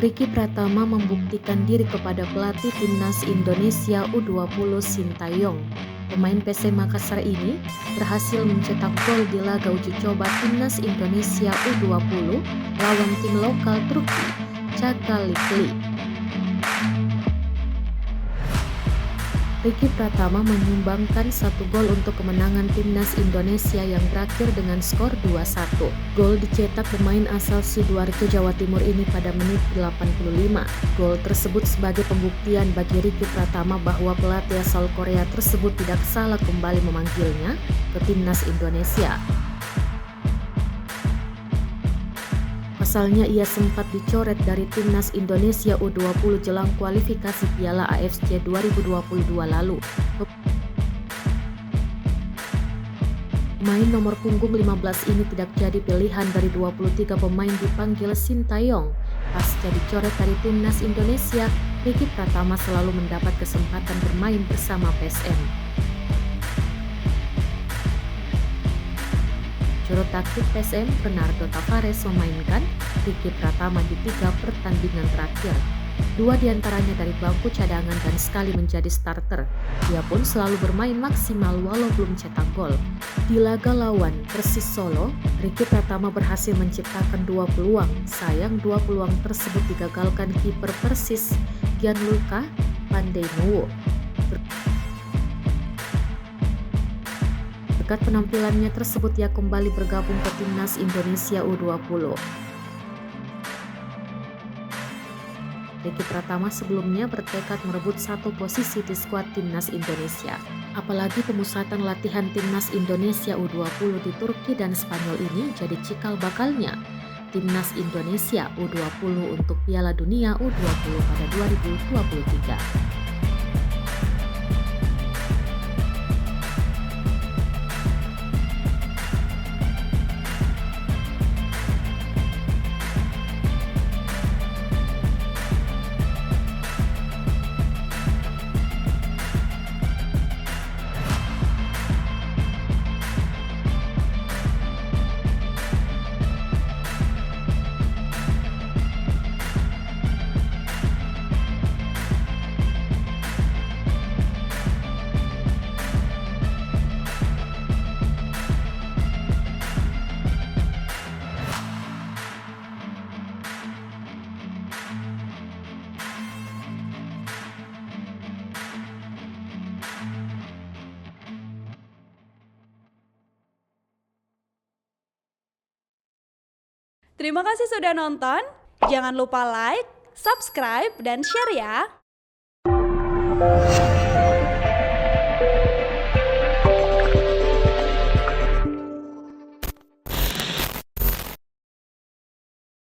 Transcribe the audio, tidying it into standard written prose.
Ricky Pratama membuktikan diri kepada pelatih timnas Indonesia U20 Sintayong. Pemain PSM Makassar ini berhasil mencetak gol di laga uji coba timnas Indonesia U20 lawan tim lokal Turki, Çanakkale. Ricky Pratama menyumbangkan 1 gol untuk kemenangan timnas Indonesia yang berakhir dengan skor 2-1. Gol dicetak pemain asal Sidoarjo, Jawa Timur ini pada menit 85. Gol tersebut sebagai pembuktian bagi Ricky Pratama bahwa pelatih asal Korea tersebut tidak salah kembali memanggilnya ke timnas Indonesia. Pasalnya ia sempat dicoret dari timnas Indonesia U20 jelang kualifikasi Piala AFC 2022 lalu. Pemain nomor punggung 15 ini tidak jadi pilihan dari 23 pemain dipanggil Sintayong. Pasca dicoret dari timnas Indonesia, Ricky Pratama selalu mendapat kesempatan bermain bersama PSM. Juru taktik PSM, Bernardo Tavares, memainkan Ricky Pratama di 3 pertandingan terakhir. 2 diantaranya dari bangku cadangan dan sekali menjadi starter. Dia pun selalu bermain maksimal walau belum cetak gol. Di laga lawan Persis Solo, Ricky Pratama berhasil menciptakan 2 peluang. Sayang 2 peluang tersebut digagalkan kiper Persis, Gianluca Pandenowo. Berkat penampilannya tersebut ia kembali bergabung ke timnas Indonesia U20. Ricky Pratama sebelumnya bertekad merebut 1 posisi di skuad timnas Indonesia. Apalagi pemusatan latihan timnas Indonesia U20 di Turki dan Spanyol ini jadi cikal bakalnya timnas Indonesia U20 untuk Piala Dunia U20 pada 2023. Terima kasih sudah nonton. Jangan lupa like, subscribe, dan share ya.